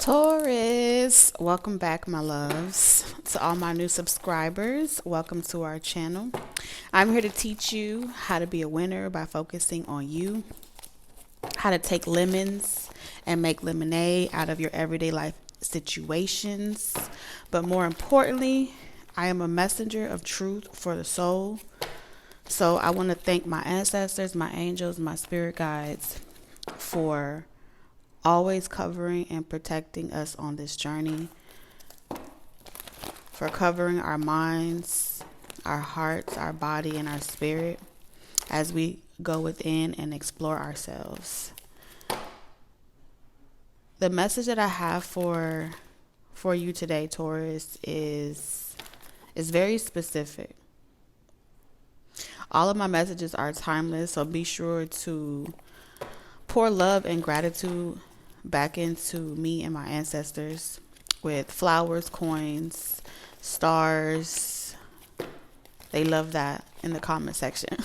Taurus, welcome back, my loves. To all my new subscribers, welcome to our channel. I'm here to teach you how to be a winner by focusing on you, how to take lemons and make lemonade out of your everyday life situations. But more importantly, I am a messenger of truth for the soul. So I want to thank my ancestors, my angels, my spirit guides for always covering and protecting us on this journey, for covering our minds, our hearts, our body, and our spirit as we go within and explore ourselves. The message that I have for you today, Taurus, is very specific. All of my messages are timeless, so be sure to pour love and gratitude back into me and my ancestors with flowers, coins, stars. They love that in the comment section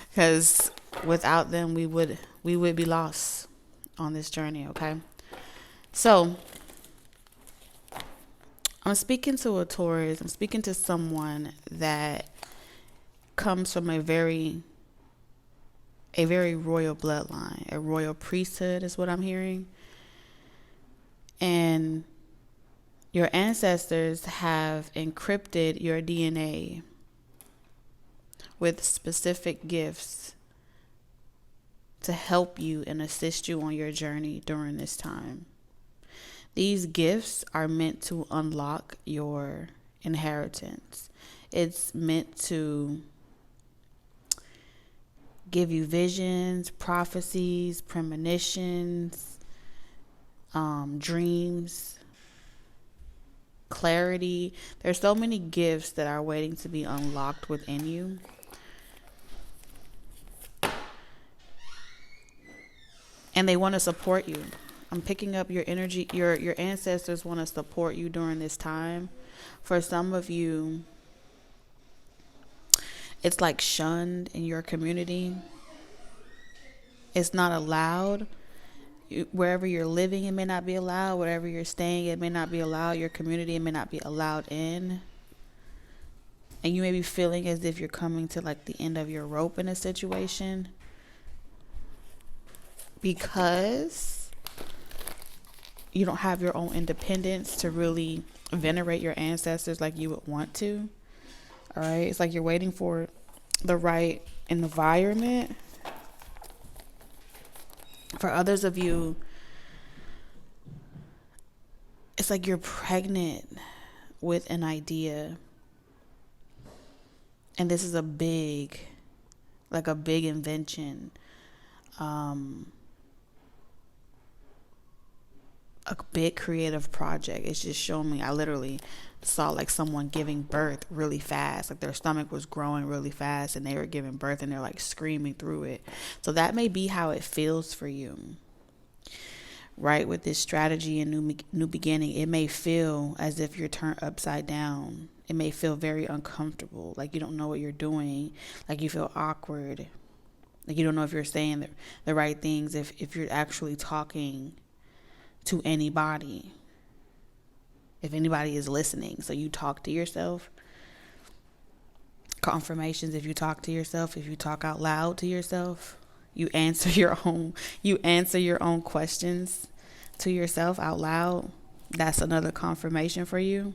because without them we would be lost on this journey. Okay, so I'm speaking to a Taurus. I'm speaking to someone that comes from a very royal bloodline, a royal priesthood is what I'm hearing. And your ancestors have encrypted your DNA with specific gifts to help you and assist you on your journey during this time. These gifts are meant to unlock your inheritance. It's meant to give you visions, prophecies, premonitions, dreams, clarity. There's so many gifts that are waiting to be unlocked within you. And they want to support you. I'm picking up your energy. Your ancestors want to support you during this time. For some of you, it's like shunned in your community. It's not allowed. Wherever you're living, it may not be allowed. Wherever you're staying, it may not be allowed. Your community, it may not be allowed in. And you may be feeling as if you're coming to like the end of your rope in a situation because you don't have your own independence to really venerate your ancestors like you would want to. All right, it's like you're waiting for the right environment. For others of you, it's like you're pregnant with an idea. And this is a big invention. A big creative project. It's just showing me, I literally saw like someone giving birth really fast, like their stomach was growing really fast and they were giving birth and they're like screaming through it. So that may be how it feels for you, right? With this strategy and new beginning, it may feel as if you're turned upside down. It may feel very uncomfortable, like you don't know what you're doing, like you feel awkward, like you don't know if you're saying the right things, if you're actually talking to anybody, if anybody is listening. So you talk to yourself. Confirmations, if you talk to yourself, if you talk out loud to yourself, you answer your own questions to yourself out loud. That's another confirmation for you.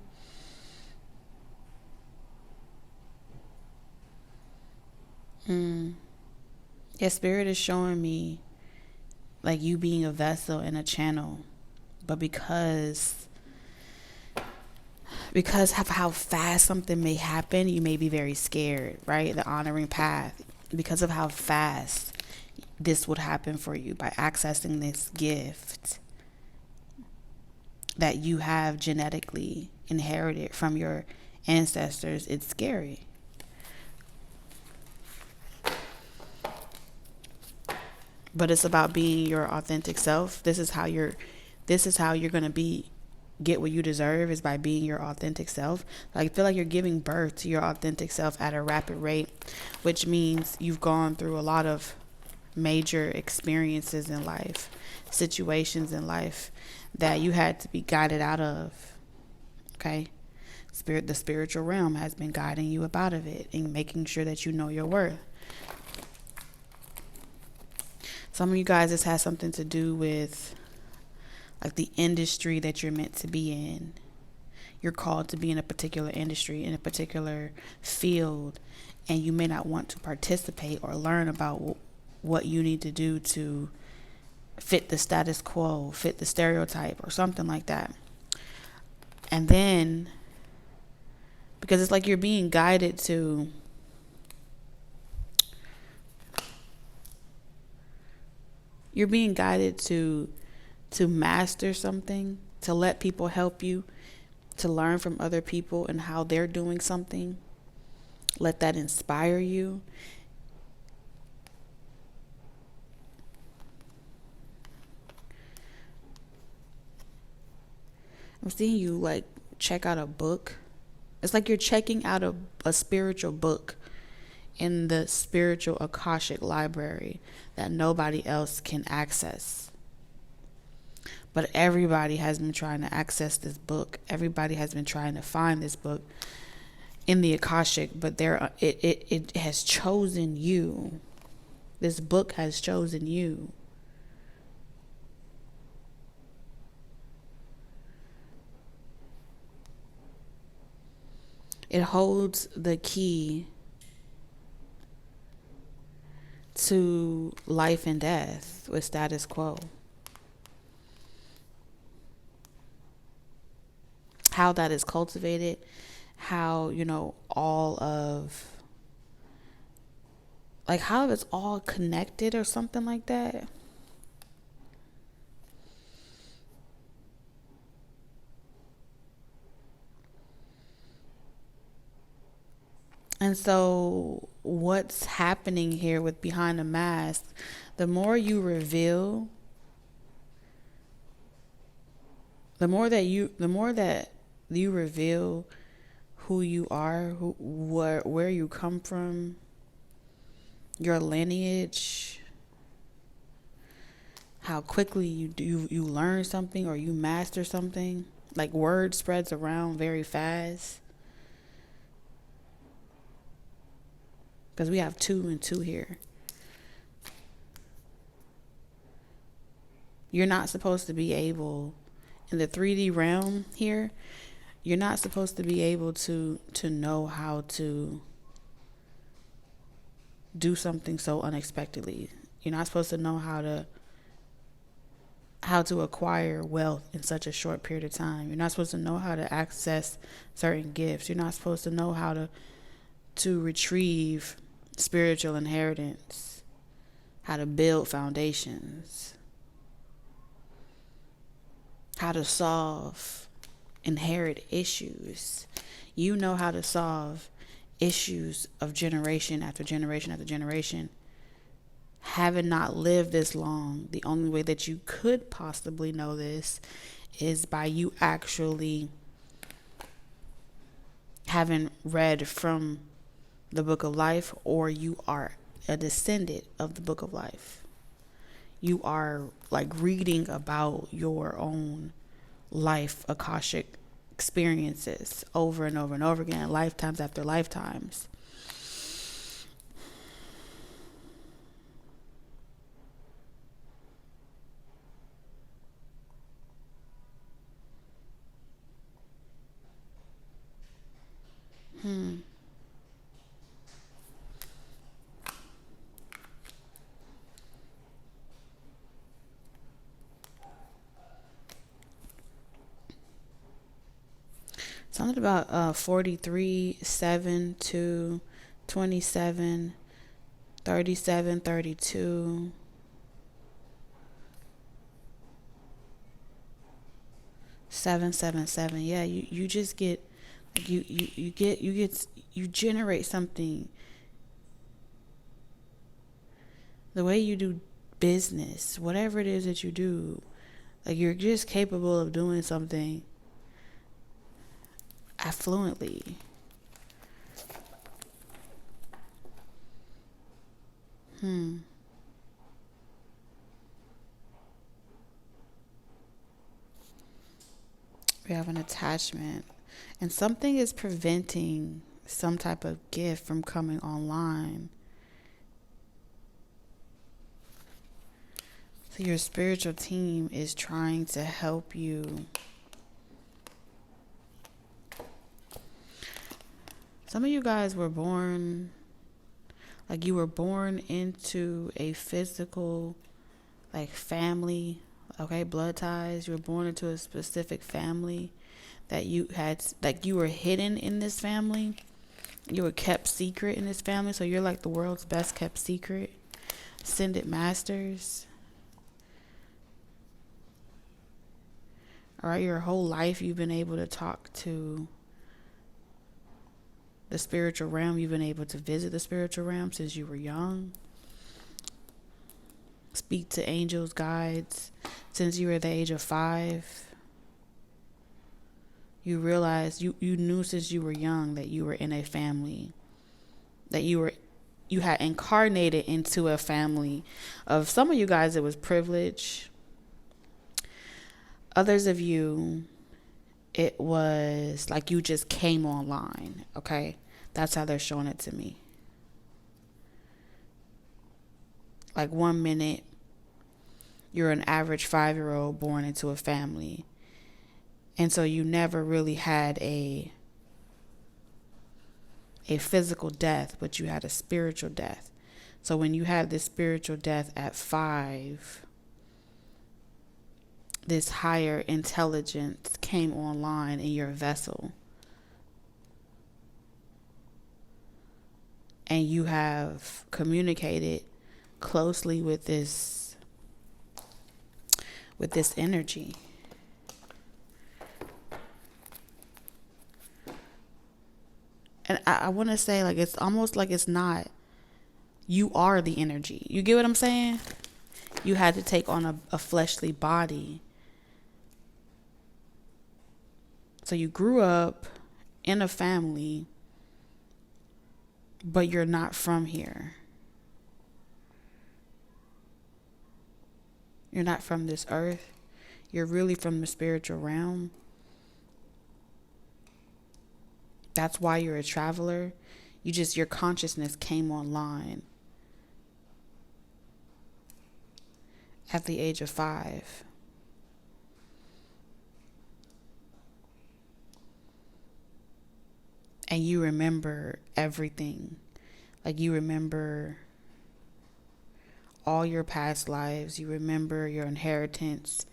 Yeah, spirit is showing me like you being a vessel and a channel. But because of how fast something may happen, you may be very scared, right? The honoring path. Because of how fast this would happen for you by accessing this gift that you have genetically inherited from your ancestors, it's scary. But it's about being your authentic self. This is how you're going to get what you deserve, is by being your authentic self. I feel like you're giving birth to your authentic self at a rapid rate, which means you've gone through a lot of major experiences in life, situations in life that you had to be guided out of. Okay? The spiritual realm has been guiding you up out of it and making sure that you know your worth. Some of you guys, this has something to do with like the industry that you're meant to be in. You're called to be in a particular industry, in a particular field, and you may not want to participate or learn about what you need to do to fit the status quo, fit the stereotype, or something like that. And then, because it's like you're being guided to master something, to let people help you, to learn from other people and how they're doing something. Let that inspire you. I'm seeing you like check out a book. It's like you're checking out a spiritual book in the spiritual Akashic library that nobody else can access. But everybody has been trying to access this book. Everybody has been trying to find this book in the Akashic, but it has chosen you. This book has chosen you. It holds the key to life and death with status quo. How that is cultivated, how, all of, like how it's all connected or something like that. And so what's happening here with behind the mask, the more you reveal, the more that you reveal who you are, where you come from, your lineage, how quickly you learn something or you master something, like word spreads around very fast. Because we have 2 and 2 here. You're not supposed to be able, in the 3D realm here, you're not supposed to be able to know how to do something so unexpectedly. You're not supposed to know how to acquire wealth in such a short period of time. You're not supposed to know how to access certain gifts. You're not supposed to know how to retrieve spiritual inheritance, how to build foundations, how to solve inherit issues. You know how to solve issues of generation after generation after generation. Having not lived this long, the only way that you could possibly know this is by you actually having read from the book of life, or you are a descendant of the book of life. You are like reading about your own life, Akashic experiences over and over and over again, lifetimes after lifetimes. Something about 43, 7 to 27, 37, 32. Seven, seven, seven. Yeah, you just get you generate something. The way you do business, whatever it is that you do, like you're just capable of doing something affluently. We have an attachment. And something is preventing some type of gift from coming online. So your spiritual team is trying to help you. Some of you guys were born, like you were born into a physical, like family, okay, blood ties. You were born into a specific family that you had, like you were hidden in this family. You were kept secret in this family. So you're like the world's best kept secret. Ascended masters. All right, your whole life you've been able to talk to the spiritual realm. You've been able to visit the spiritual realm since you were young. Speak to angels, guides, since you were the age of 5. You realized, you knew since you were young that you were in a family, that you had incarnated into a family. Of some of you guys, it was privilege. Others of you, it was like you just came online, okay? That's how they're showing it to me. Like 1 minute, you're an average 5-year-old born into a family. And so you never really had a physical death, but you had a spiritual death. So when you had this spiritual death at 5, this higher intelligence came online in your vessel. And you have communicated closely with this energy. And I want to say, like, it's almost like it's not, you are the energy. You get what I'm saying? You had to take on a fleshly body. So you grew up in a family, but you're not from here. You're not from this earth. You're really from the spiritual realm. That's why you're a traveler. Your consciousness came online at the age of 5. And you remember everything. Like you remember all your past lives. You remember your inheritance.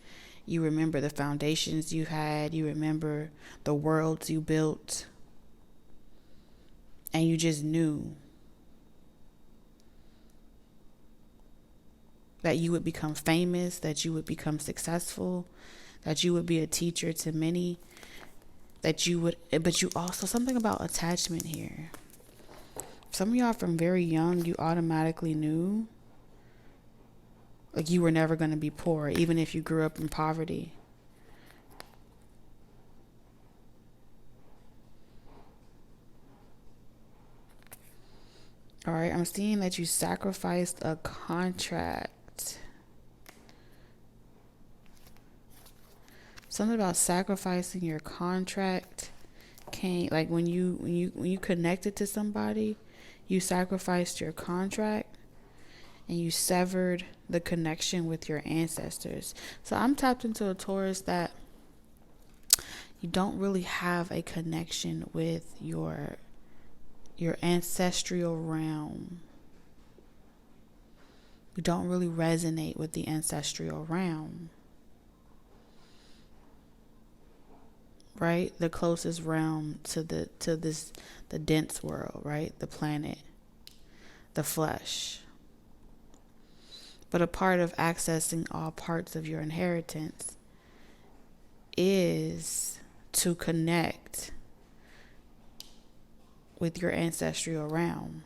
You remember the foundations you had. You remember the worlds you built. And you just knew that you would become famous, that you would become successful, that you would be a teacher to many. But you also, something about attachment here. Some of y'all from very young, you automatically knew, like you were never going to be poor, even if you grew up in poverty. All right, I'm seeing that you sacrificed a contract. Something about sacrificing your contract came, like when you connected to somebody, you sacrificed your contract and you severed the connection with your ancestors. So I'm tapped into a Taurus that you don't really have a connection with your ancestral realm. You don't really resonate with the ancestral realm. Right? The closest realm to the dense world, right? The planet, the flesh. But a part of accessing all parts of your inheritance is to connect with your ancestral realm.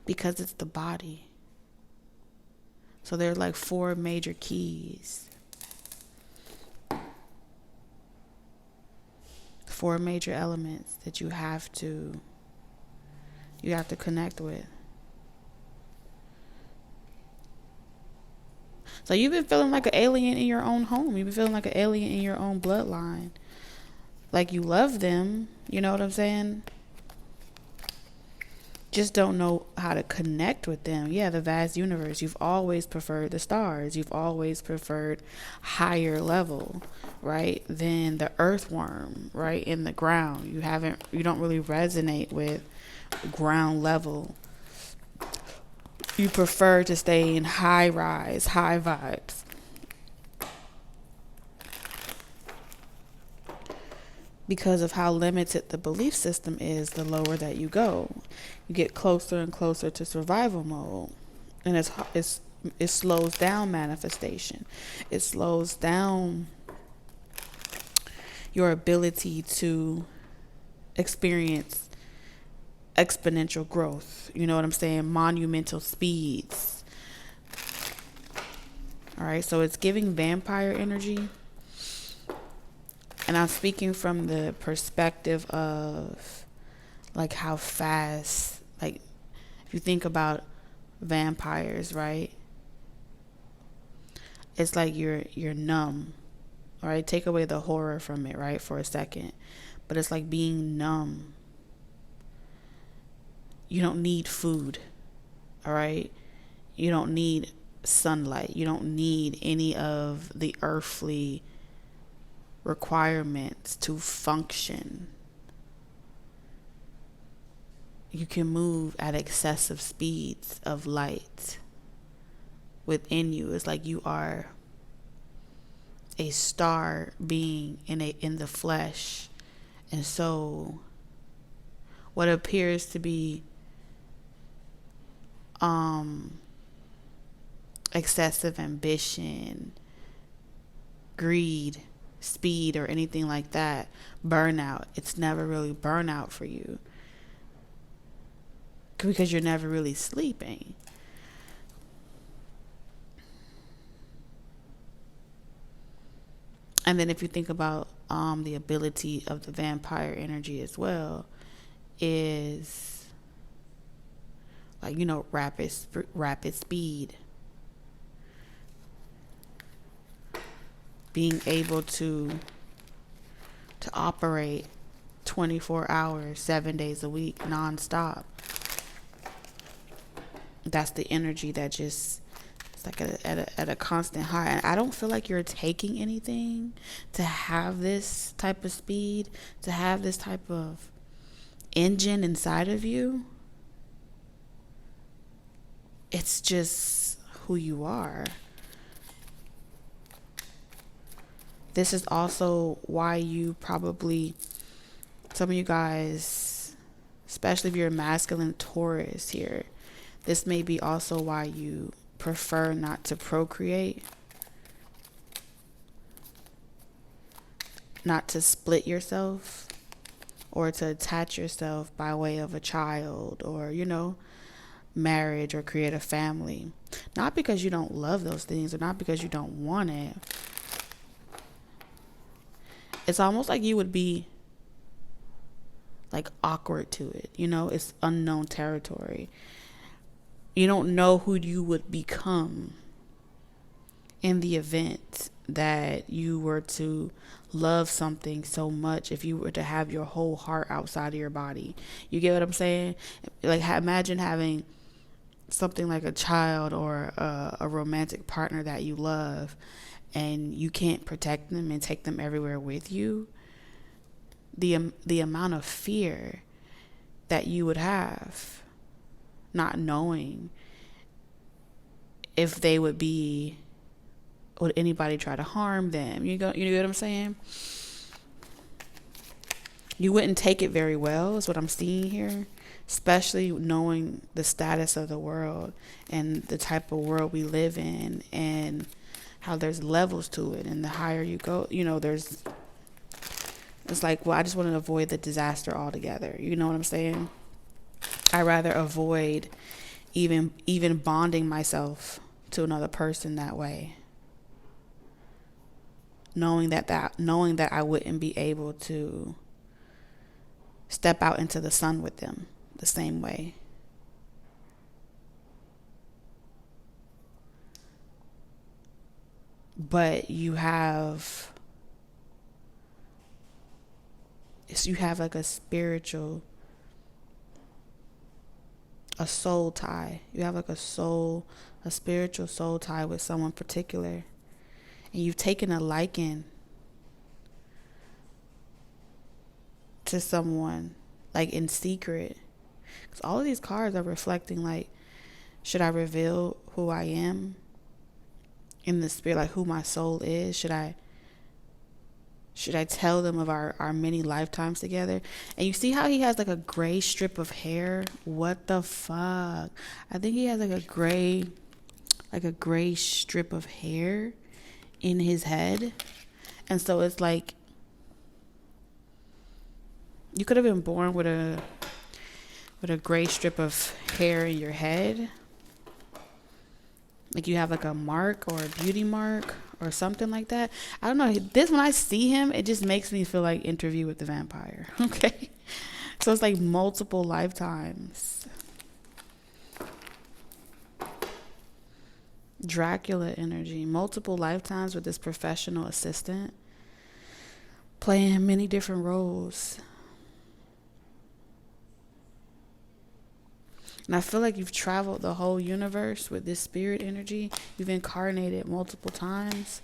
Because it's the body. So there are like 4 major keys. 4 major elements that you have to You have to connect with. So you've been feeling like an alien in your own home. You've been feeling like an alien in your own bloodline. Like you love them. You know what I'm saying? Just don't know how to connect with them. Yeah, the vast universe. You've always preferred the stars. You've always preferred higher level, right, than the earthworm, right, in the ground. You don't really resonate with ground level. You prefer to stay in high rise, high vibes. Because of how limited the belief system is, the lower that you go, you get closer and closer to survival mode, and it slows down manifestation. It slows down your ability to experience exponential growth. You know what I'm saying? Monumental speeds. All right, so it's giving vampire energy. And I'm speaking from the perspective of like how fast, like if you think about vampires, right? It's like you're numb. All right, take away the horror from it, right, for a second. But it's like being numb. You don't need food. All right? You don't need sunlight. You don't need any of the earthly requirements to function. You can move at excessive speeds of light within you. It's like you are a star being in the flesh. And so what appears to be excessive ambition, greed, speed, or anything like that, burnout, it's never really burnout for you because you're never really sleeping. And then if you think about the ability of the vampire energy as well, is like, you know, rapid speed. Being able to operate 24 hours, 7 days a week, nonstop. That's the energy that just, it's like at a constant high. And I don't feel like you're taking anything to have this type of speed, to have this type of engine inside of you. It's just who you are. This is also why you probably, some of you guys, especially if you're a masculine Taurus here, this may be also why you prefer not to procreate, not to split yourself, or to attach yourself by way of a child, or, you know, marriage, or create a family. Not because you don't love those things, or not because you don't want it. It's almost like you would be like awkward to it. You know, it's unknown territory. You don't know who you would become in the event that you were to love something so much, if you were to have your whole heart outside of your body. You get what I'm saying? Like, imagine having something like a child or a romantic partner that you love, and you can't protect them and take them everywhere with you. The amount of fear that you would have, not knowing if they would anybody try to harm them. You know what I'm saying? You wouldn't take it very well, is what I'm seeing here. Especially knowing the status of the world and the type of world we live in, and how there's levels to it, and the higher you go, you know, it's like, well, I just want to avoid the disaster altogether. You know what I'm saying? I rather avoid even bonding myself to another person that way, knowing that I wouldn't be able to step out into the sun with them, the same way. But you have like a soul tie. You have like a spiritual soul tie with someone particular. And you've taken a liking to someone, like in secret. Because all of these cards are reflecting, like, should I reveal who I am in the spirit, like who my soul is? Should I tell them of our many lifetimes together? And you see how he has like a gray strip of hair? What the fuck? I think he has like a gray strip of hair in his head. And so it's like, you could have been born with a gray strip of hair in your head. Like you have like a mark or a beauty mark or something like that. I don't know. This, when I see him, it just makes me feel like Interview with the Vampire. Okay. So it's like multiple lifetimes. Dracula energy. Multiple lifetimes with this professional assistant. Playing many different roles. And I feel like you've traveled the whole universe with this spirit energy. You've incarnated multiple times.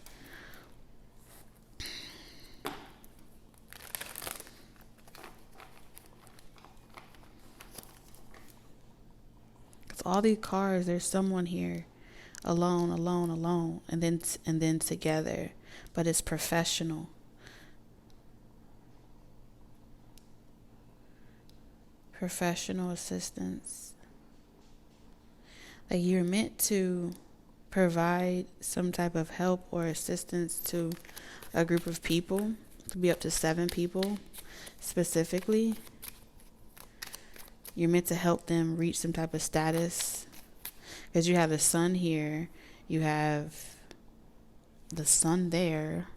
Because all these cards, there's someone here. Alone, alone, alone. And then together. But it's professional. Professional assistance. Like you're meant to provide some type of help or assistance to a group of people. It could be up to 7 people specifically. You're meant to help them reach some type of status. Because you have the sun here. You have the sun there.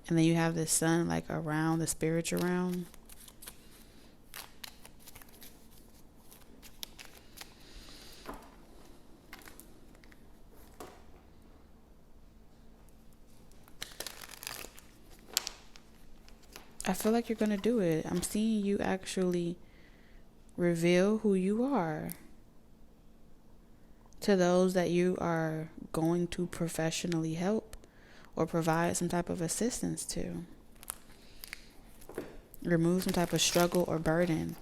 And then you have the sun like around the spiritual realm. I feel like you're going to do it. I'm seeing you actually reveal who you are to those that you are going to professionally help or provide some type of assistance to. Remove some type of struggle or burden.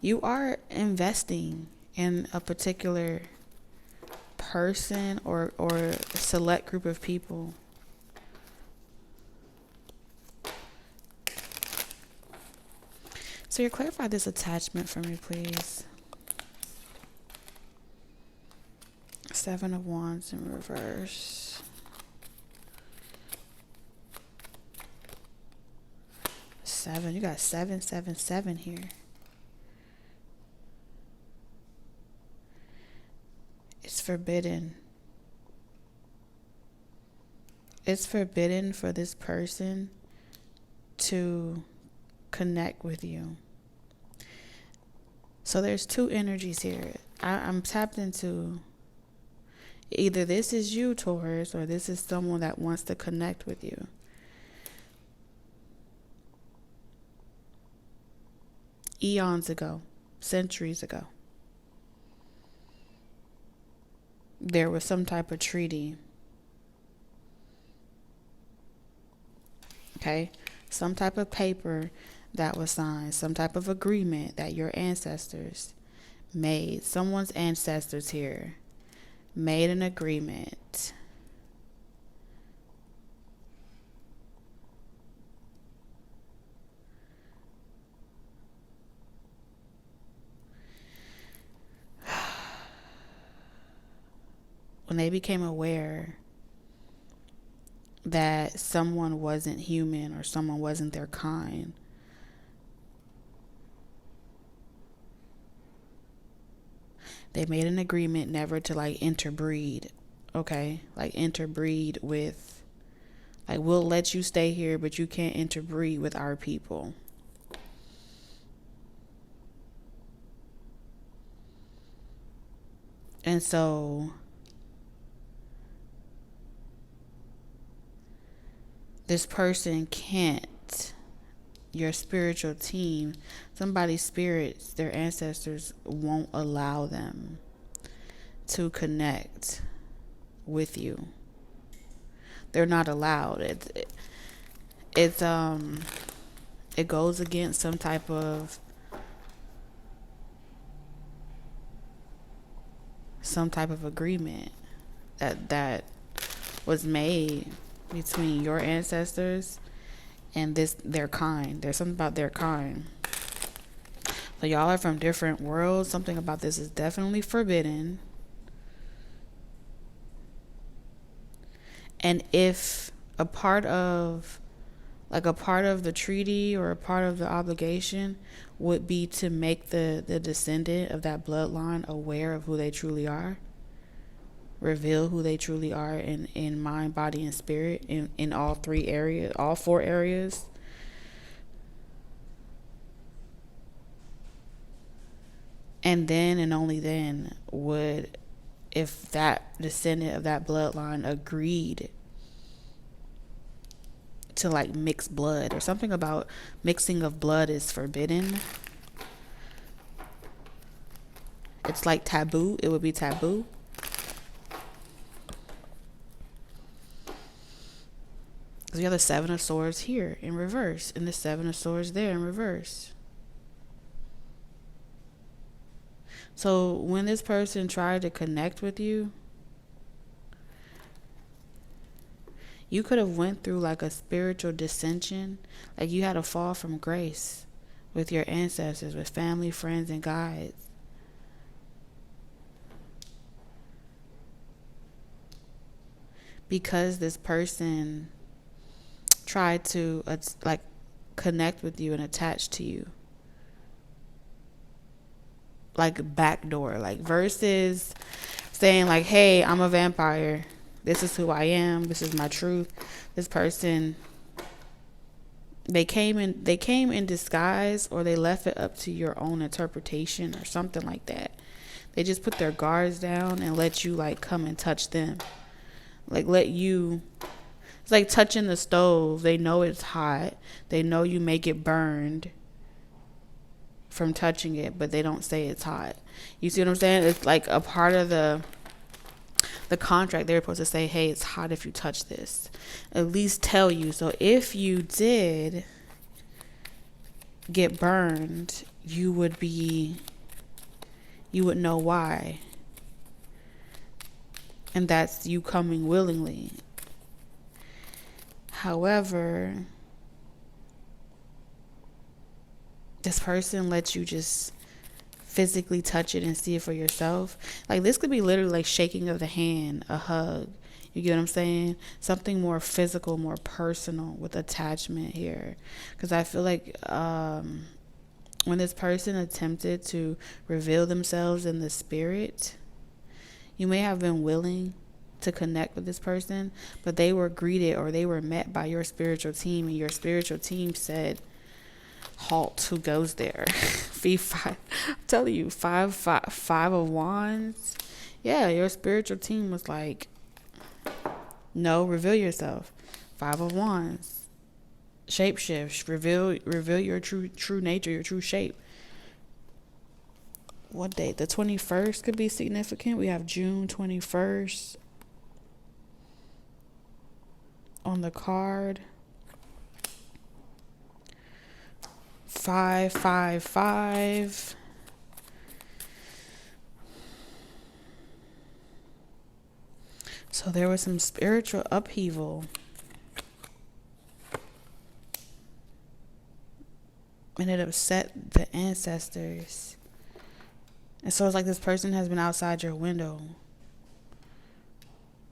You are investing in a particular person or select group of people. So you clarify this attachment for me, please. 7 of Wands in reverse. 7. You got 7, 7, 7 here. It's forbidden. It's forbidden for this person to connect with you. So there's 2 energies here. I'm tapped into either this is you, Taurus, or this is someone that wants to connect with you. Eons ago, centuries ago, there was some type of treaty. Okay? Some type of paper that was signed, some type of agreement that your ancestors made. Someone's ancestors here made an agreement. When they became aware that someone wasn't human or someone wasn't their kind, they made an agreement never to like interbreed. Okay? Like interbreed with, like, we'll let you stay here, but you can't interbreed with our people. And so this person can't, your spiritual team, somebody's spirits, their ancestors won't allow them to connect with you. They're not allowed. It goes against some type of agreement that was made between your ancestors and their kind. There's something about their kind. So y'all are from different worlds. Something about this is definitely forbidden. And if a part of the treaty or a part of the obligation would be to make the descendant of that bloodline aware of who they truly are, reveal who they truly are in mind, body, and spirit in all 4 areas. And then and only then would, if that descendant of that bloodline agreed to like mix blood, or something about mixing of blood is forbidden. It's like taboo. It would be taboo. Because we have the 7 of Swords here in reverse, and the 7 of Swords there in reverse. So when this person tried to connect with you, you could have went through like a spiritual dissension. Like you had a fall from grace with your ancestors, with family, friends, and guides. Because this person tried to like connect with you and attach to you. Like backdoor, like versus saying like, hey, I'm a vampire. This is who I am. This is my truth. This person, they came in disguise, or they left it up to your own interpretation or something like that. They just put their guards down and let you like come and touch them. Like it's like touching the stove. They know it's hot. They know you may get burned from touching it, but they don't say it's hot. You see what I'm saying? It's like a part of the contract. They're supposed to say, hey, it's hot if you touch this. At least tell you. So if you did get burned, you would know why. And that's you coming willingly. However, this person lets you just physically touch it and see it for yourself. Like this could be literally like shaking of the hand, a hug. You get what I'm saying? Something more physical, more personal with attachment here. Because I feel like when this person attempted to reveal themselves in the spirit, you may have been willing to connect with this person, but they were greeted or they were met by your spiritual team, and your spiritual team said, halt, who goes there? I'm telling you, five of wands. Yeah, your spiritual team was like, no, reveal yourself. 5 of wands. Shapeshift. Reveal your true nature, your true shape. What date? The 21st could be significant. We have June 21st on the card. 555. So there was some spiritual upheaval. And it upset the ancestors. And so it's like this person has been outside your window,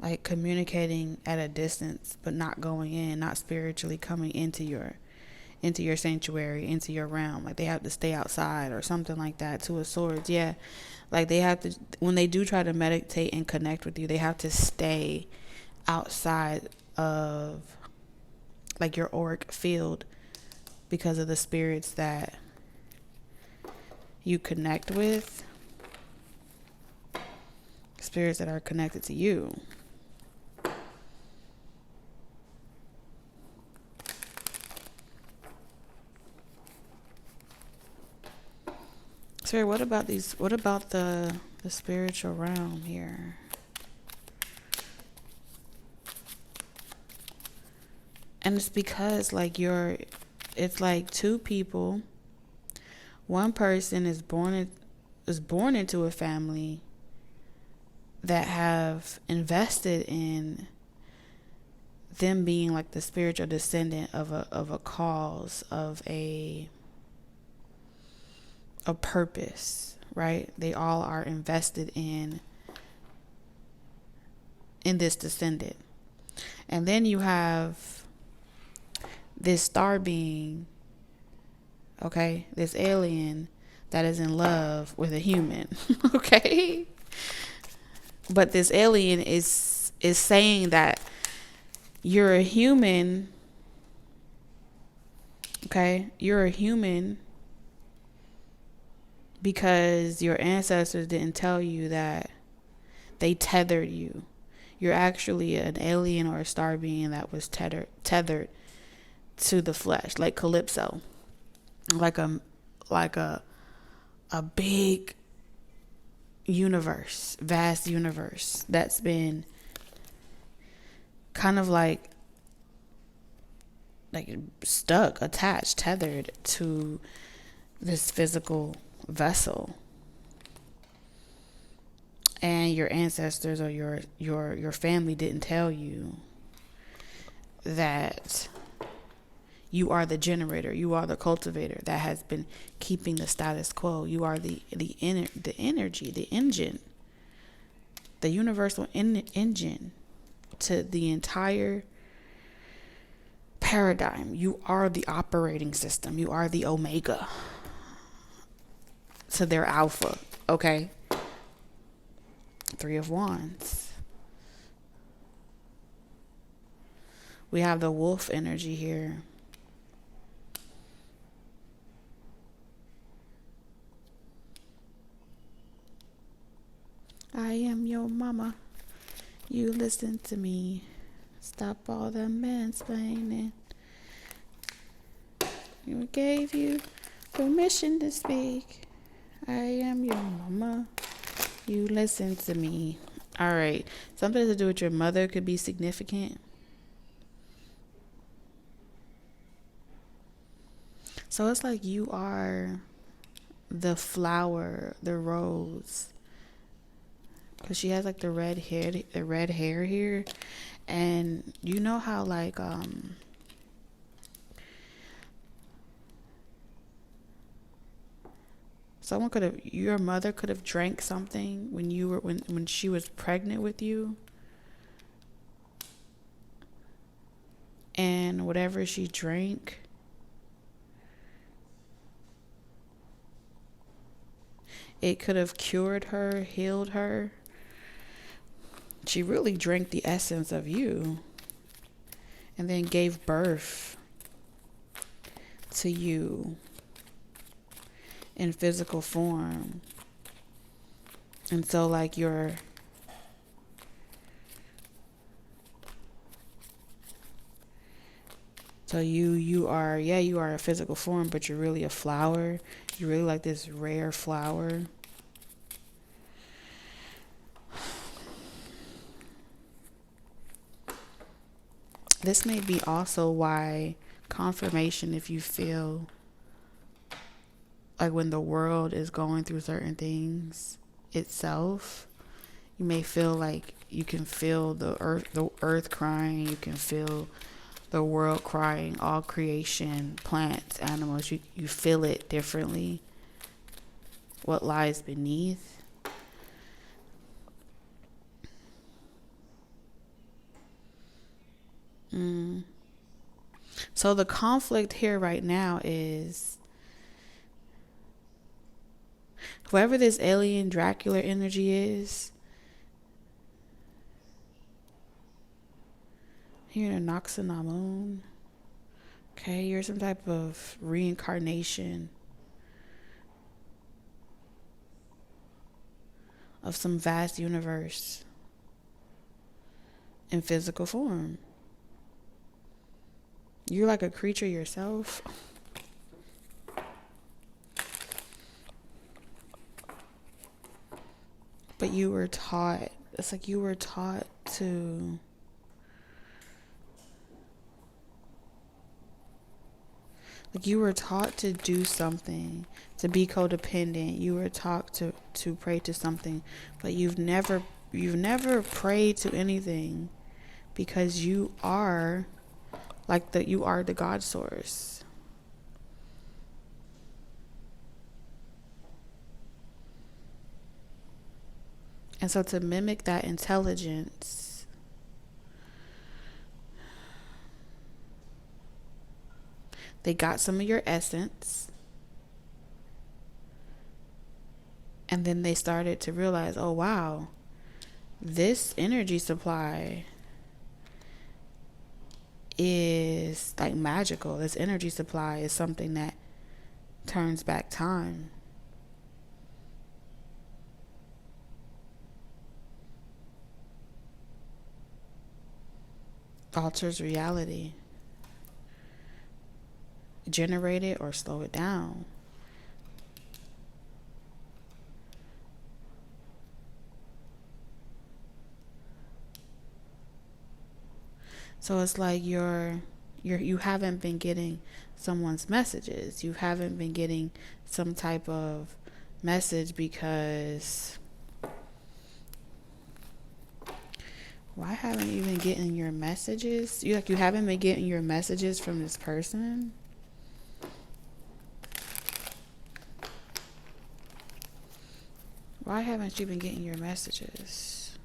like communicating at a distance, but not going in, not spiritually coming into your sanctuary, into your realm. Like they have to stay outside or something like that. 2 of Swords. Yeah. Like they have to, when they do try to meditate and connect with you, they have to stay outside of like your auric field because of the spirits that you connect with. spirits that are connected to you. Spirit, what about the spiritual realm here? And it's because like it's like two people. One person is born into a family that have invested in them being like the spiritual descendant of a cause, of a purpose, right? They all are invested in this descendant. And then you have this star being, okay, this alien that is in love with a human, okay? But this alien is saying that you're a human, okay? You're a human because your ancestors didn't tell you that they tethered you. You're actually an alien or a star being that was tethered to the flesh, like Calypso, like a big universe, vast universe that's been kind of like stuck, attached, tethered to this physical vessel. And your ancestors or your family didn't tell you that you are the generator, you are the cultivator that has been keeping the status quo. You are the energy, the engine, the universal engine to the entire paradigm. You are the operating system. You are the omega to their alpha, okay? Three of Wands. We have the wolf energy here. I am your mama. You listen to me. Stop all the mansplaining. You gave you permission to speak. I am your mama. You listen to me. All right. Something to do with your mother could be significant. So it's like you are the flower, the rose. Because she has like the red hair here. And you know how like your mother could have drank something when she was pregnant with you. And whatever she drank, it could have cured her, healed her. She really drank the essence of you and then gave birth to you in physical form. And so like you are a physical form, but you're really a flower. You're really like this rare flower. This may be also why confirmation, if you feel like when the world is going through certain things itself, you may feel like you can feel the earth crying, you can feel the world crying, all creation, plants, animals, you feel it differently, what lies beneath. So the conflict here right now is whoever this alien Dracula energy is, here in Noxanamun, okay, you're some type of reincarnation of some vast universe in physical form. You're like a creature yourself. But you were taught, it's like you were taught to do something, to be codependent. You were taught to pray to something, but you've never prayed to anything, because you are you are the God source. And so to mimic that intelligence, they got some of your essence, and then they started to realize, oh wow, this energy supply is like magical. This energy supply is something that turns back time. Alters reality. Generate it or slow it down. So it's like you haven't been getting someone's messages. You haven't been getting some type of message because why haven't you been getting your messages? You haven't been getting your messages from this person? Why haven't you been getting your messages?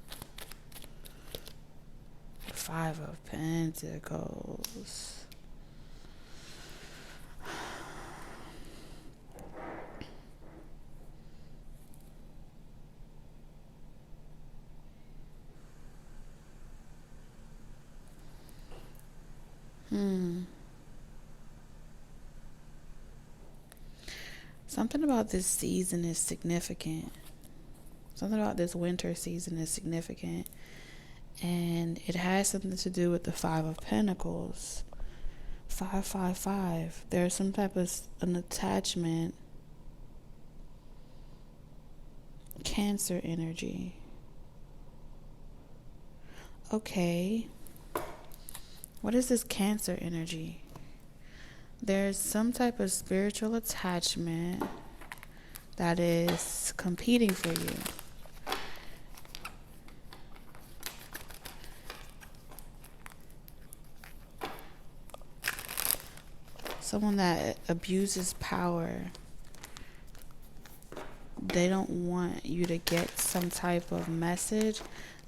5 of Pentacles. Something about this season is significant. Something about this winter season is significant. And it has something to do with the 5 of Pentacles. 555. There's some type of an attachment. Cancer energy. Okay. What is this Cancer energy? There's some type of spiritual attachment that is competing for you. Someone that abuses power. They don't want you to get some type of message.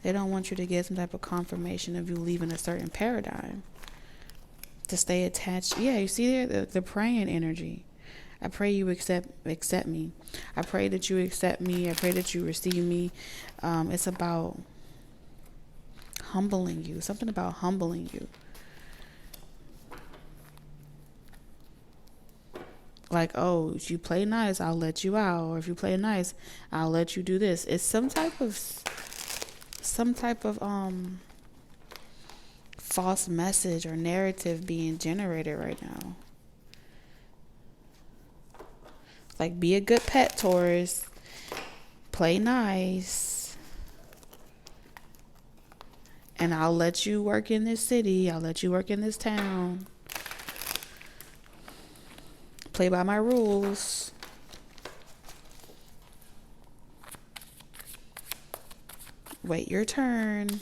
They don't want you to get some type of confirmation of you leaving a certain paradigm. To stay attached. Yeah, you see there the praying energy. I pray you accept me. I pray that you accept me. I pray that you receive me. It's about humbling you. Something about humbling you. Like, oh, if you play nice, I'll let you out. Or if you play nice, I'll let you do this. It's some type of false message or narrative being generated right now. Like, be a good pet, Taurus. Play nice. And I'll let you work in this city. I'll let you work in this town. Play by my rules. Wait your turn.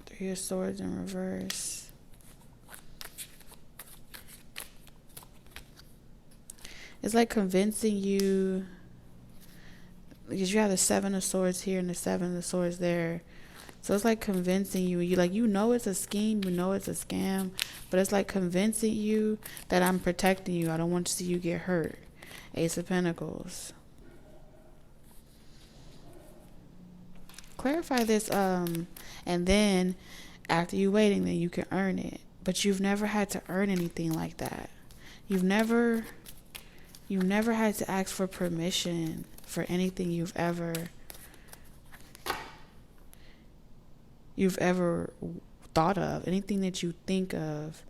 3 of Swords in reverse. It's like convincing you, because you have the 7 of Swords here and the 7 of Swords there. So it's like convincing you. You know it's a scheme, you know it's a scam, but it's like convincing you that I'm protecting you. I don't want to see you get hurt. Ace of Pentacles. Clarify this, and then after you waiting, then you can earn it. But you've never had to earn anything like that. You've never You never had to ask for permission for anything you've ever thought of. Anything that you think of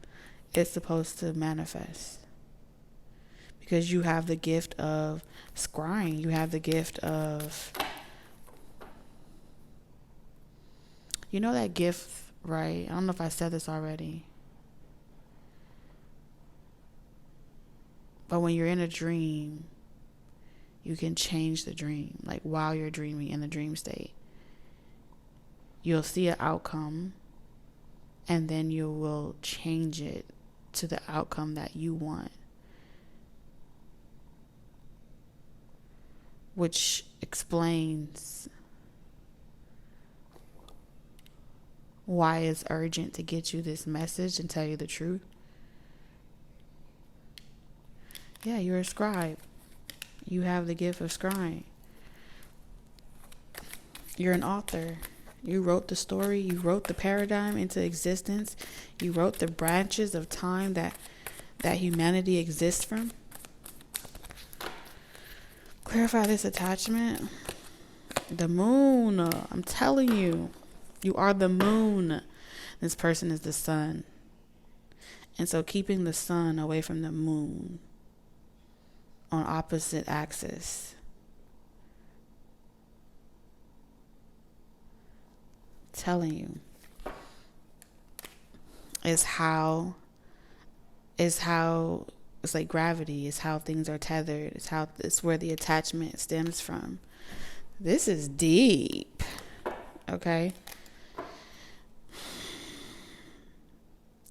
is supposed to manifest. Because you have the gift of scrying. You have the gift of, you know that gift, right? I don't know if I said this already. But when you're in a dream, you can change the dream. Like while you're dreaming in the dream state, you'll see an outcome and then you will change it to the outcome that you want. Which explains why it's urgent to get you this message and tell you the truth. Yeah, you're a scribe. You have the gift of scrying. You're an author. You wrote the story. You wrote the paradigm into existence. You wrote the branches of time that humanity exists from. Clarify this attachment. The moon. I'm telling you. You are the moon. This person is the sun. And so keeping the sun away from the moon on opposite axis. Telling you. Is how it's like gravity. It's how things are tethered. It's where the attachment stems from. This is deep. Okay.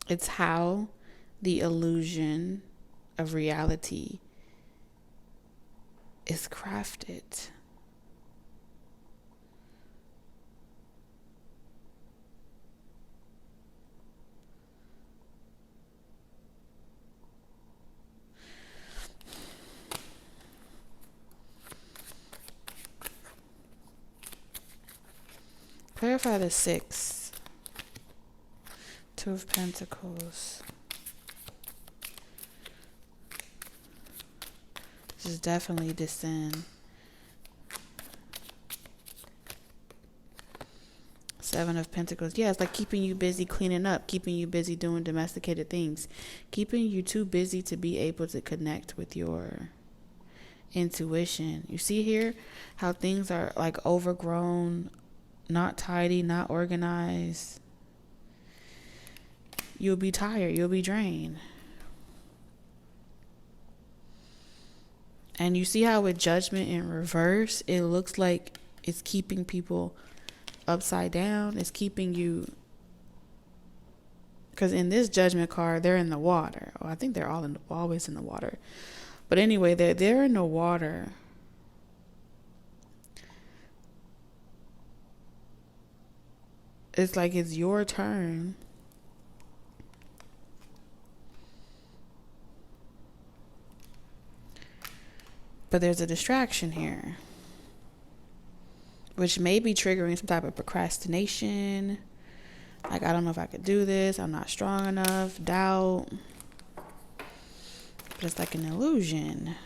It's how the illusion of reality is crafted. Clarify the 6. 2 of Pentacles. This is definitely descend. 7 of Pentacles. Yeah, it's like keeping you busy cleaning up, keeping you busy doing domesticated things, keeping you too busy to be able to connect with your intuition. You see here how things are like overgrown, not tidy, not organized. You'll be tired. You'll be drained. And you see how with judgment in reverse, it looks like it's keeping people upside down. It's keeping you, because in this judgment card, they're in the water. Oh, I think they're always in the water. But anyway, they're in the water. It's like it's your turn. But there's a distraction here, which may be triggering some type of procrastination. Like, I don't know if I could do this. I'm not strong enough. Doubt. But it's like an illusion.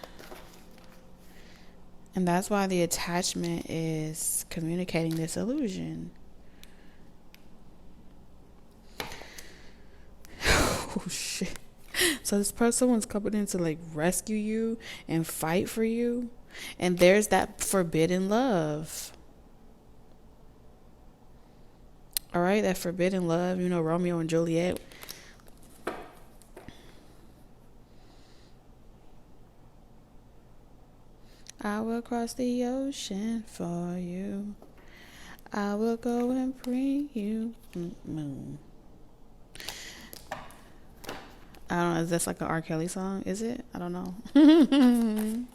And that's why the attachment is communicating this illusion. Oh, shit. So this person, someone's coming in to like rescue you and fight for you. And there's that forbidden love. All right, that forbidden love, you know, Romeo and Juliet. I will cross the ocean for you. I will go and bring you moon. I don't know. Is this like an R. Kelly song? Is it? I don't know.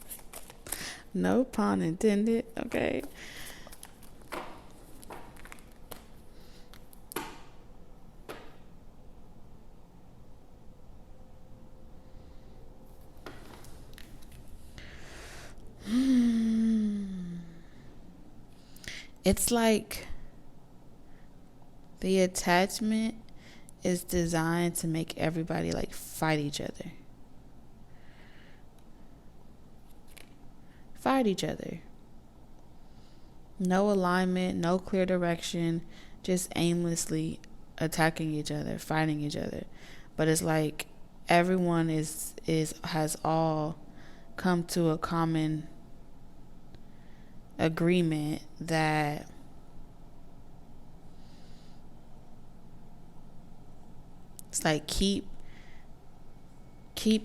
No pun intended. Okay. It's like the attachment is designed to make everybody like fight each other. fight each other. No alignment, no clear direction, just aimlessly attacking each other, fighting each other. But it's like everyone has all come to a common agreement that it's like keep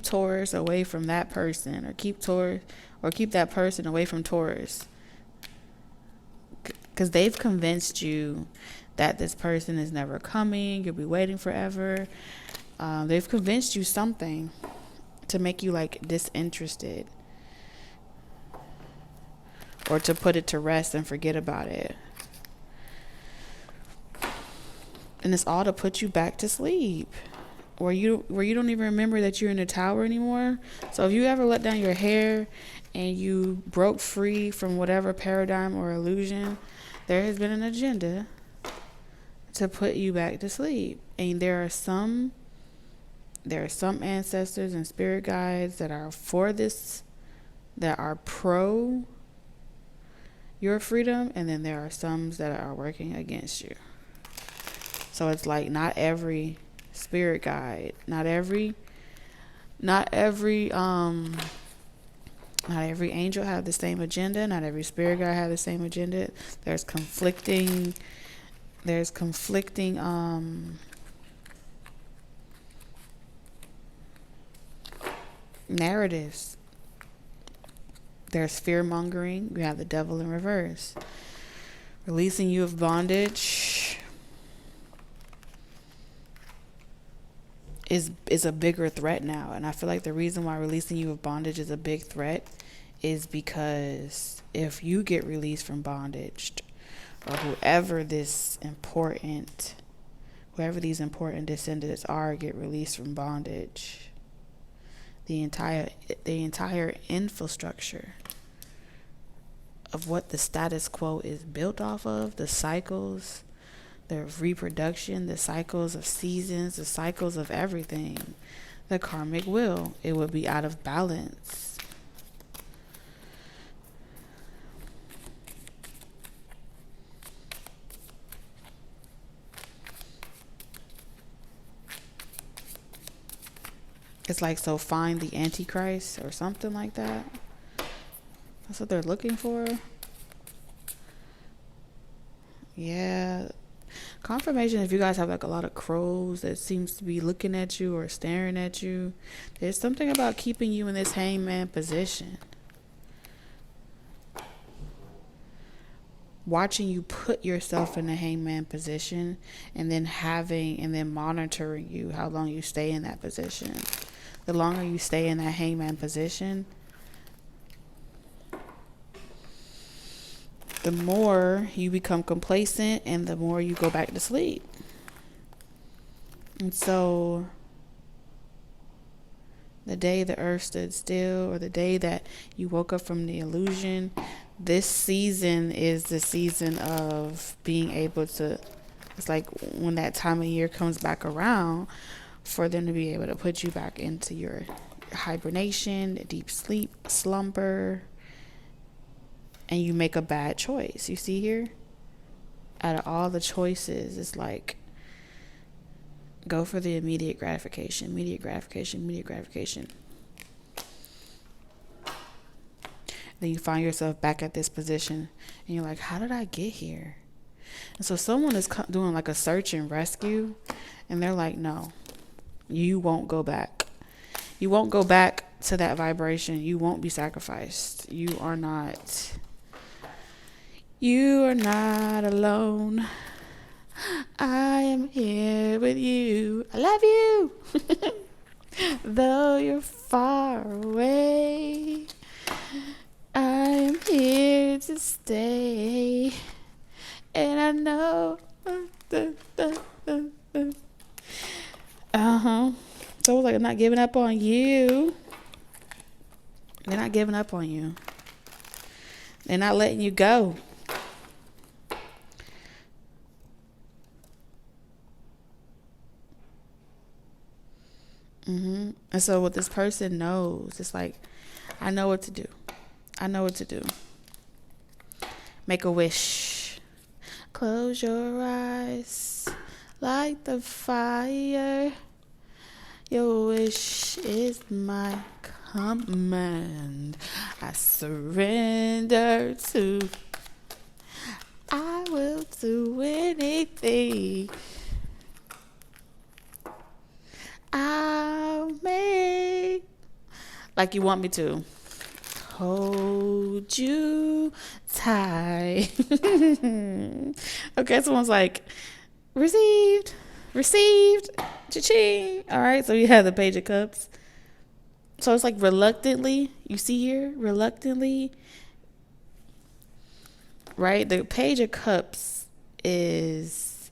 Taurus away from that person, or keep that person away from Taurus, because they've convinced you that this person is never coming, you'll be waiting forever. They've convinced you something to make you like disinterested, or to put it to rest and forget about it. And it's all to put you back to sleep, where you don't even remember that you're in a tower anymore. So if you ever let down your hair and you broke free from whatever paradigm or illusion, there has been an agenda to put you back to sleep. And there are some ancestors and spirit guides that are for this, that are pro your freedom, and then there are some that are working against you. So it's like not every spirit guide, not every angel have the same agenda, not every spirit guide have the same agenda. There's conflicting narratives. There's fear mongering. You have the devil in reverse. Releasing you of bondage is a bigger threat now. And I feel like the reason why releasing you of bondage is a big threat is because if you get released from bondage, or whoever these important descendants are get released from bondage, the entire infrastructure of what the status quo is built off of, the cycles, the reproduction, the cycles of seasons, the cycles of everything, the karmic wheel, it would be out of balance. It's like, so find the Antichrist or something like that. That's what they're looking for. Yeah. Confirmation, if you guys have like a lot of crows that seems to be looking at you or staring at you, there's something about keeping you in this hangman position. Watching you put yourself in the hangman position, and then monitoring you how long you stay in that position. The longer you stay in that hangman position, the more you become complacent, and the more you go back to sleep. And so the day the earth stood still, or the day that you woke up from the illusion, this season is the season of being able to, it's like when that time of year comes back around, for them to be able to put you back into your hibernation, deep sleep, slumber, and you make a bad choice. You see here? Out of all the choices, it's like, go for the immediate gratification. Then you find yourself back at this position, and you're like, how did I get here? And so someone is doing like a search and rescue, and they're like, no, you won't go back. You won't go back to that vibration. You won't be sacrificed. You are not alone. I am here with you. I love you. Though you're far away, I am here to stay. And I know. So like, I'm not giving up on you. They're not giving up on you. They're not letting you go. And so what this person knows, it's like, I know what to do. I know what to do. Make a wish. Close your eyes. Light the fire. Your wish is my command. I surrender to. I will do anything. I'll make like you want me to. Hold you tight. Okay, someone's like, received, cha-ching. All right, so you have the Page of Cups. So it's like reluctantly, you see here, reluctantly, right? The Page of Cups is,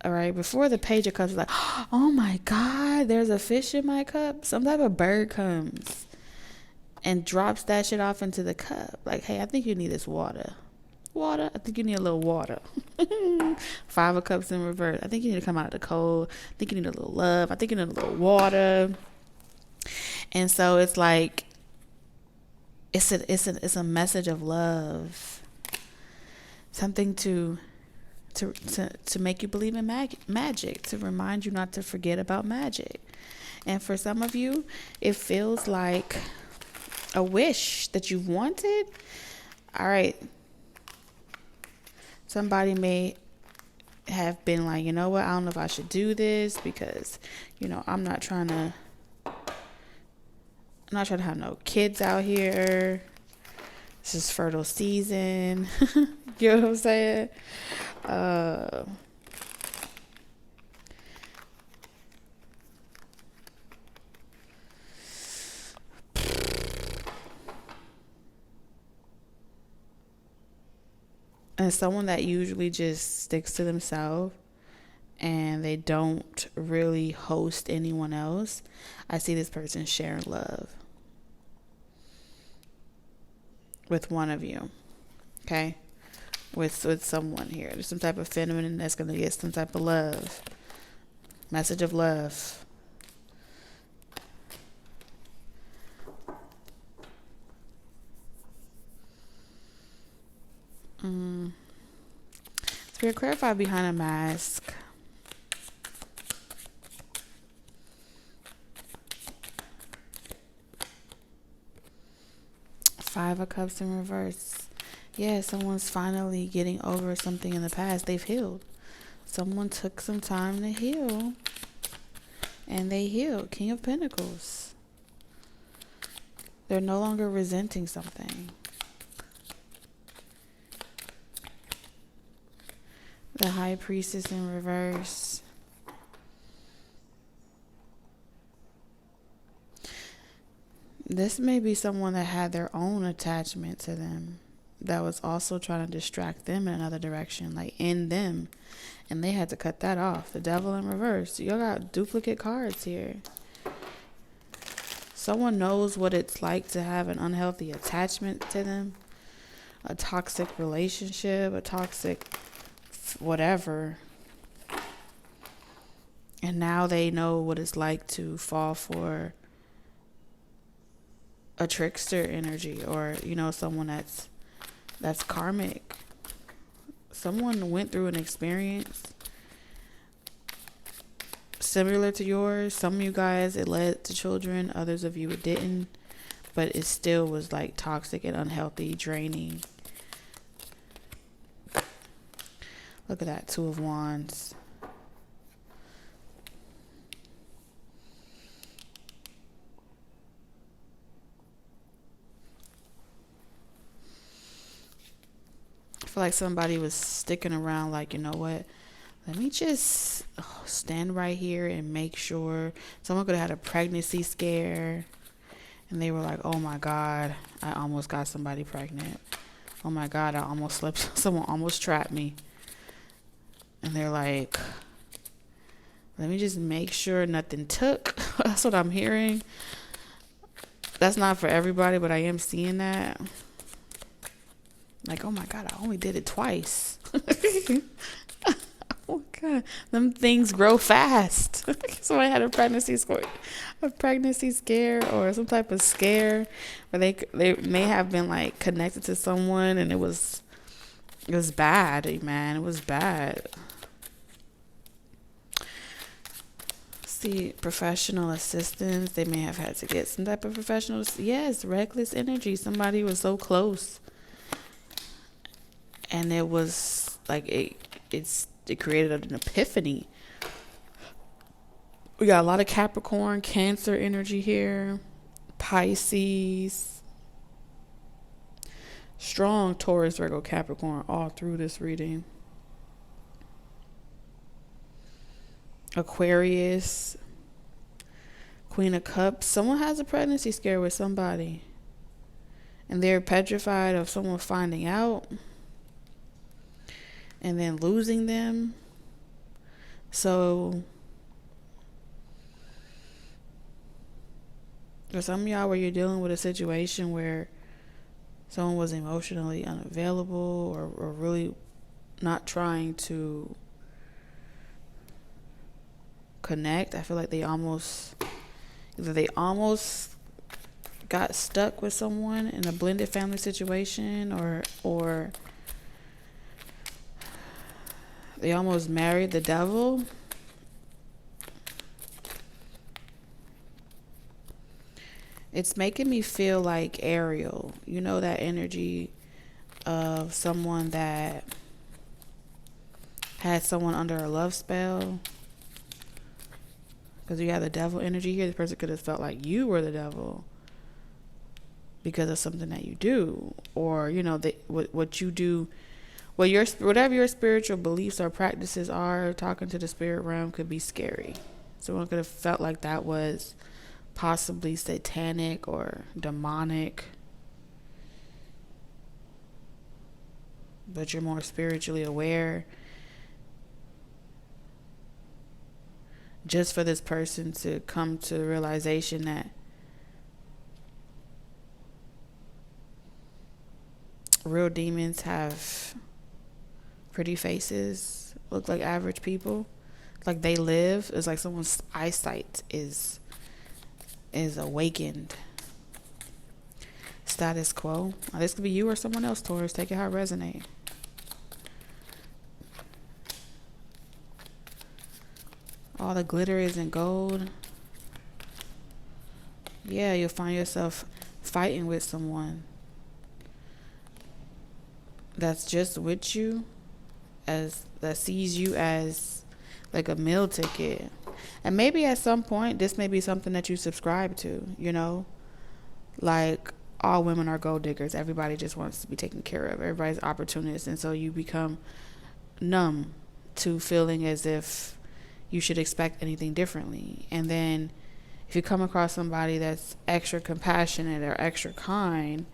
all right, before the Page of Cups is like, oh my God, there's a fish in my cup. Some type of bird comes and drops that shit off into the cup. Like, hey, I think you need this water. I think you need a little water. 5 of Cups in reverse. I think you need to come out of the cold. I think you need a little love. I think you need a little water. And so it's like, it's a message of love. Something to make you believe in magic, to remind you not to forget about magic. And for some of you, it feels like a wish that you've wanted. All right. Somebody may have been like, you know what, I don't know if I should do this because, I'm not trying to have no kids out here. This is fertile season. You know what I'm saying? And someone that usually just sticks to themselves and they don't really host anyone else, I see this person sharing love with one of you. Okay? With someone here. There's some type of feminine that's going to get some type of love. Message of love. Spirit, clarify behind a mask. Five of Cups in reverse. Yeah, someone's finally getting over something in the past. They've healed. Someone took some time to heal. And they healed. King of Pentacles. They're no longer resenting something. The High Priestess in reverse. This may be someone that had their own attachment to them that was also trying to distract them in another direction, like in them. And they had to cut that off. The Devil in reverse. You got duplicate cards here. Someone knows what it's like to have an unhealthy attachment to them. A toxic relationship, a toxic whatever. And now they know what it's like to fall for a trickster energy, or someone that's karmic. Someone went through an experience similar to yours. Some of you guys, it led to children. Others of you, it didn't. But it still was like toxic and unhealthy, draining. Look at that, 2 of Wands. I feel like somebody was sticking around like, you know what? Let me just stand right here and make sure. Someone could have had a pregnancy scare. And they were like, oh my God, I almost got somebody pregnant. Oh my God, I almost slept. Someone almost trapped me. And they're like, let me just make sure nothing took. That's what I'm hearing. That's not for everybody, but I am seeing that. Like, oh my God, I only did it twice. Oh my God, them things grow fast. Somebody had a pregnancy scare, or some type of scare, where they may have been like connected to someone, and it was bad, man. It was bad. See, professional assistance. They may have had to get some type of professional. Yes, reckless energy. Somebody was so close, and it was like it created an epiphany. We got a lot of Capricorn, Cancer energy here, Pisces, strong Taurus, Virgo, Capricorn all through this reading. Aquarius, Queen of Cups. Someone has a pregnancy scare with somebody, and they're petrified of someone finding out and then losing them. So for some of y'all, where you're dealing with a situation where someone was emotionally unavailable, or really not trying to connect. I feel like they almost got stuck with someone in a blended family situation, or they almost married the devil. It's making me feel like Ariel. You know, that energy of someone that had someone under a love spell. Because you have the devil energy here. The person could have felt like you were the devil because of something that you do, or what you do. Whatever your spiritual beliefs or practices are, talking to the spirit realm could be scary. Someone could have felt like that was possibly satanic or demonic, but you're more spiritually aware. Just for this person to come to the realization that real demons have pretty faces, look like average people, like they live. It's like someone's eyesight is awakened. Status quo. Now, this could be you or someone else, Taurus. Take it how it resonates. All the glitter isn't gold. Yeah, you'll find yourself fighting with someone that's just with you, that sees you as like a meal ticket. And maybe at some point, this may be something that you subscribe to, like all women are gold diggers. Everybody just wants to be taken care of. Everybody's opportunist. And so you become numb to feeling as if you should expect anything differently. And then if you come across somebody that's extra compassionate or extra kind,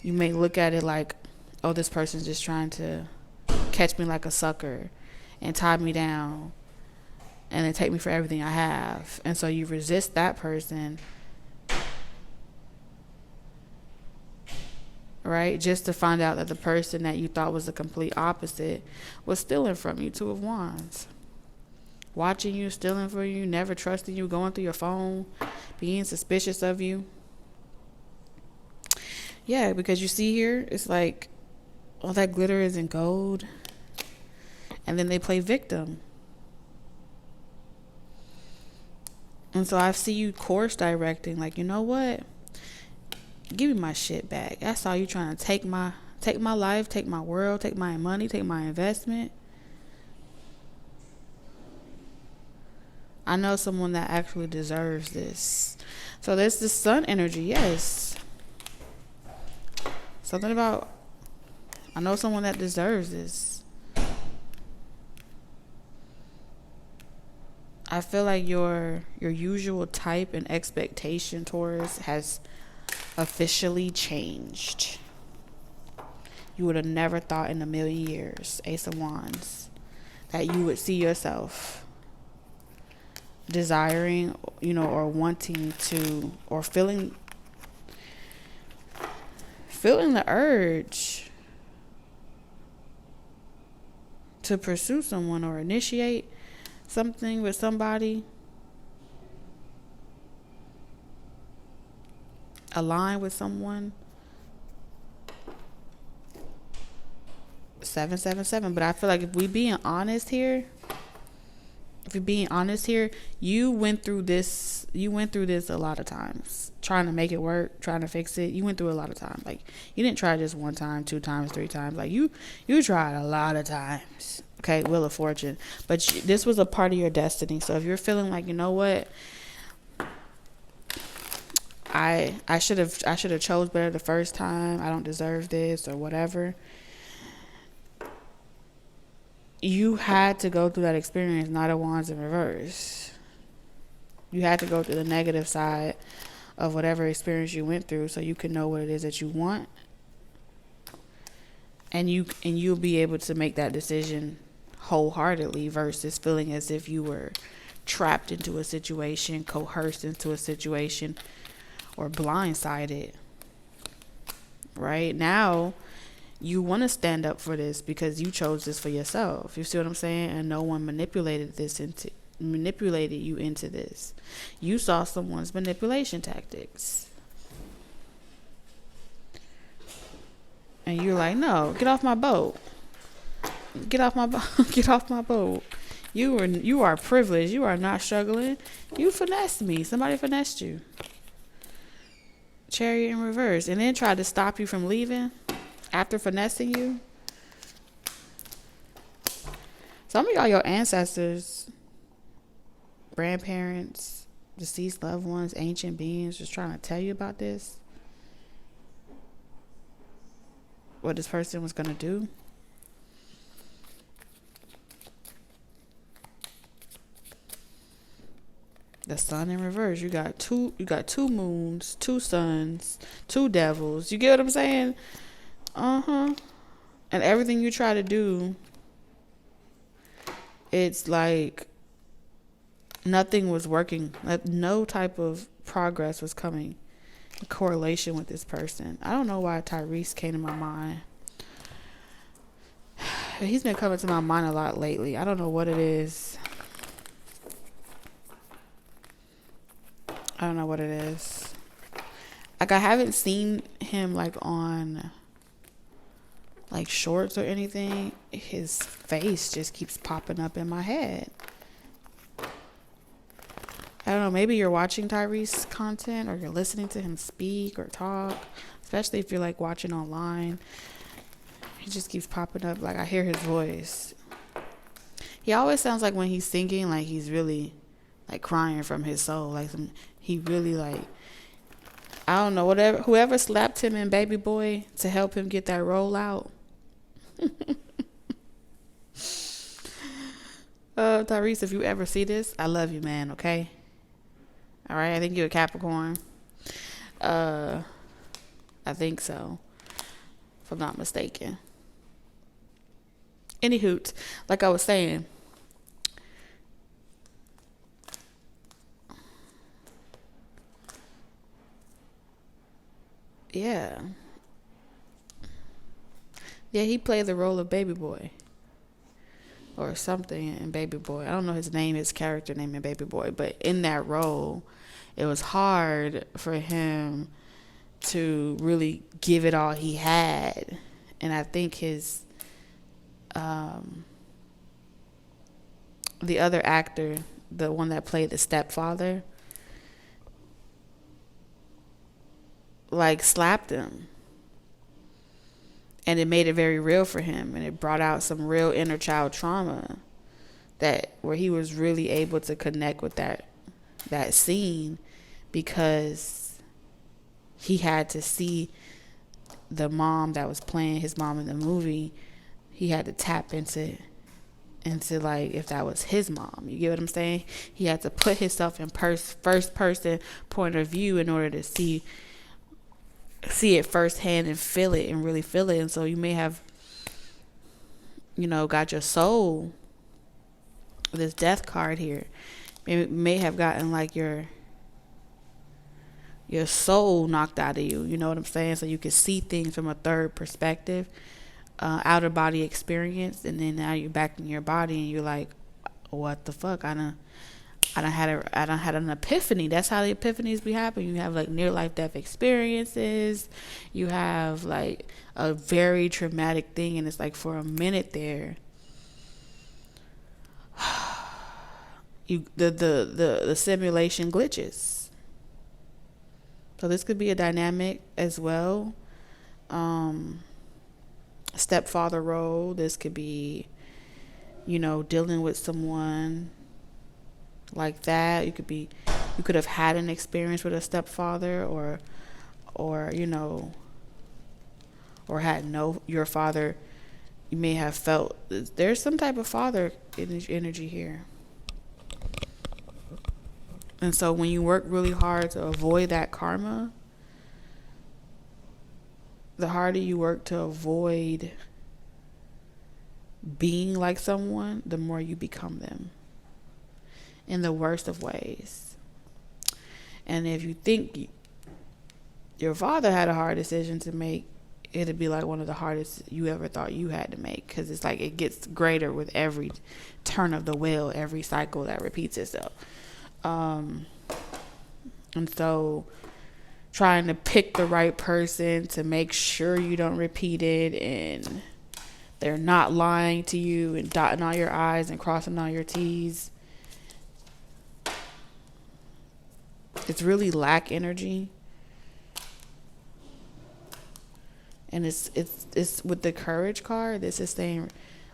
you may look at it like, oh, this person's just trying to catch me like a sucker and tie me down and then take me for everything I have. And so you resist that person, right? Just to find out that the person that you thought was the complete opposite was stealing from you. Two of Wands. Watching you, stealing from you, never trusting you, going through your phone, being suspicious of you. Yeah, because you see here, it's like all that glitter isn't gold. And then they play victim. And so I see you course directing, like, you know what? Give me my shit back. I saw you trying to take my life, take my world, take my money, take my investment. I know someone that actually deserves this. So there's this sun energy, yes. Something about, I know someone that deserves this. I feel like your usual type and expectation, Taurus, has officially changed. You would have never thought in a million years, Ace of Wands, that you would see yourself desiring, or wanting to, or feeling the urge to pursue someone or initiate something with somebody, align with someone. 777. But I feel like if we're being honest here, you went through this a lot of times, trying to make it work, trying to fix it. You went through a lot of times. Like, you didn't try just one time, 2 times, 3 times. Like, you tried a lot of times. Okay, Wheel of Fortune. But this was a part of your destiny. So if you're feeling like, you know what, I should have chose better the first time, I don't deserve this or whatever, you had to go through that experience. Knight of Wands in reverse. You had to go through the negative side of whatever experience you went through so you can know what it is that you want, and you'll be able to make that decision wholeheartedly versus feeling as if you were trapped into a situation, coerced into a situation, or blindsided. Right now, you want to stand up for this because you chose this for yourself. You see what I'm saying? And no one manipulated you into this. You saw someone's manipulation tactics, and you're like, no, get off my boat. Get off my boat. Get off my boat. You are privileged. You are not struggling. You finessed me. Somebody finessed you. Chariot in reverse, and then tried to stop you from leaving after finessing you. Some of y'all, your ancestors, grandparents, deceased loved ones, ancient beings, just trying to tell you about this. What this person was going to do. The sun in reverse. You got two moons, 2 suns, 2 devils. You get what I'm saying? And everything you try to do, it's like nothing was working. Like, no type of progress was coming in correlation with this person. I don't know why Taurus came to my mind. He's been coming to my mind a lot lately. I don't know what it is. Like, I haven't seen him like on like shorts or anything. His face just keeps popping up in my head. I don't know, maybe you're watching Taurus content or you're listening to him speak or talk, especially if you're like watching online. He just keeps popping up. Like, I hear his voice. He always sounds like when he's singing, like he's really like crying from his soul. Like he really like, I don't know, whoever slapped him in Baby Boy to help him get that roll out. Taurus, if you ever see this, I love you, man. Okay. All right. I think you're a Capricorn. I think so, if I'm not mistaken. Any hoot, like I was saying, yeah, he played the role of Baby Boy or something in Baby Boy. I don't know his character name in Baby Boy, but in that role, it was hard for him to really give it all he had. And I think his the other actor, the one that played the stepfather, like slapped him, and it made it very real for him, and it brought out some real inner child trauma where he was really able to connect with that scene, because he had to see the mom that was playing his mom in the movie. He had to tap into like if that was his mom. You get what I'm saying? He had to put himself in first person point of view in order to see it firsthand and feel it and really feel it. And so you may have, got your soul, this death card here, may have gotten like your soul knocked out of you. You know what I'm saying? So you can see things from a third perspective. outer body experience, and then now you're back in your body and you're like, what the fuck? I done had an epiphany. That's how the epiphanies be happening. You have like near life death experiences. You have like a very traumatic thing, and it's like for a minute there, the simulation glitches. So this could be a dynamic as well. Stepfather role. This could be, dealing with someone like that. You could have had an experience with a stepfather, or your father. You may have felt there's some type of father energy here. And so when you work really hard to avoid that karma, the harder you work to avoid being like someone, the more you become them in the worst of ways. And if you think your father had a hard decision to make, it'd be like one of the hardest you ever thought you had to make, because it's like it gets greater with every turn of the wheel, every cycle that repeats itself. And so trying to pick the right person to make sure you don't repeat it, and they're not lying to you, and dotting all your I's and crossing all your T's. It's really lack energy. And it's with the courage card, this is saying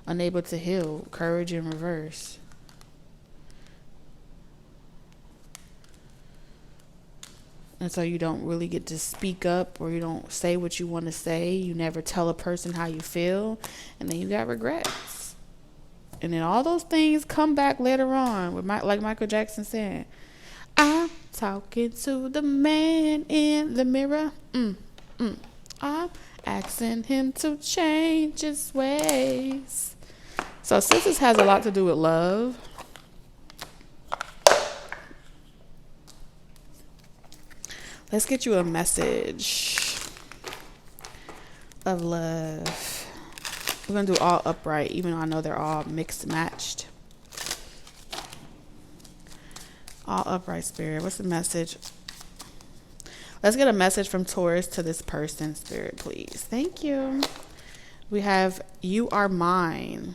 unable to heal, courage in reverse. And so you don't really get to speak up, or you don't say what you want to say. You never tell a person how you feel. And then you got regrets. And then all those things come back later on, with like Michael Jackson said, I'm talking to the man in the mirror. I'm asking him to change his ways. So sisters has a lot to do with love. Let's get you a message of love. We're going to do all upright, even though I know they're all mixed matched. All upright, Spirit. What's the message? Let's get a message from Taurus to this person, Spirit, please. Thank you. We have, you are mine.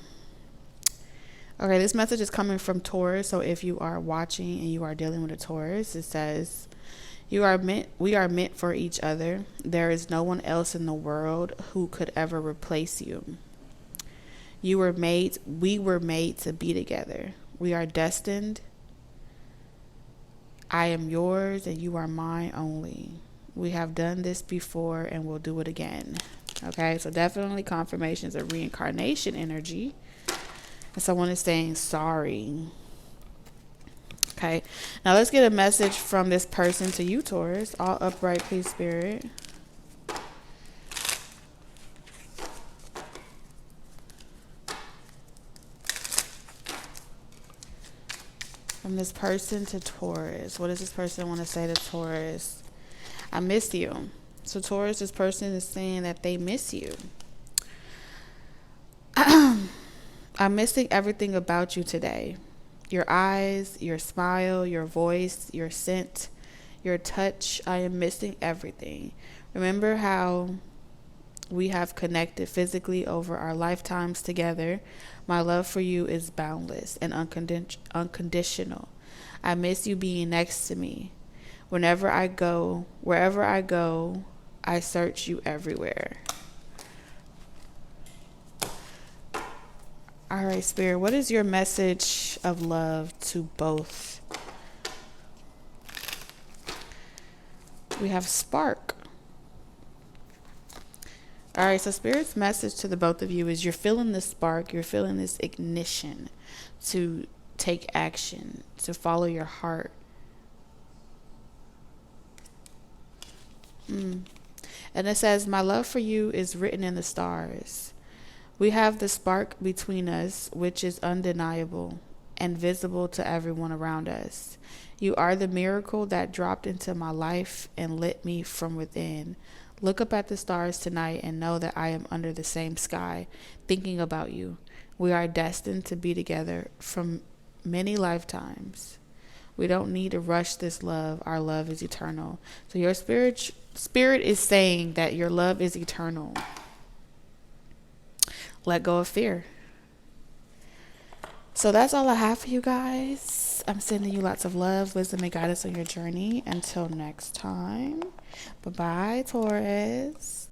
Okay, this message is coming from Taurus. So if you are watching and you are dealing with a Taurus, it says, we are meant for each other. There is no one else in the world who could ever replace you. We were made to be together. We are destined. I am yours and you are mine only. We have done this before and we'll do it again. Okay, so definitely confirmations of reincarnation energy. And someone is saying sorry. Okay, now let's get a message from this person to you, Taurus. All upright, please, Spirit. From this person to Taurus. What does this person want to say to Taurus? I miss you. So Taurus, this person is saying that they miss you. I'm missing everything about you today. Your eyes, your smile, your voice, your scent, your touch. I am missing everything. Remember how we have connected physically over our lifetimes together. My love for you is boundless and unconditional. I miss you being next to me. Wherever I go, I search you everywhere. All right, Spirit, what is your message of love to both? We have spark. All right, so Spirit's message to the both of you is you're feeling this spark, you're feeling this ignition to take action, to follow your heart. And it says, my love for you is written in the stars. We have the spark between us, which is undeniable and visible to everyone around us. You are the miracle that dropped into my life and lit me from within. Look up at the stars tonight and know that I am under the same sky, thinking about you. We are destined to be together from many lifetimes. We don't need to rush this love. Our love is eternal. So your spirit is saying that your love is eternal. Let go of fear. So that's all I have for you guys. I'm sending you lots of love, wisdom, and guidance on your journey. Until next time. Bye-bye, Taurus.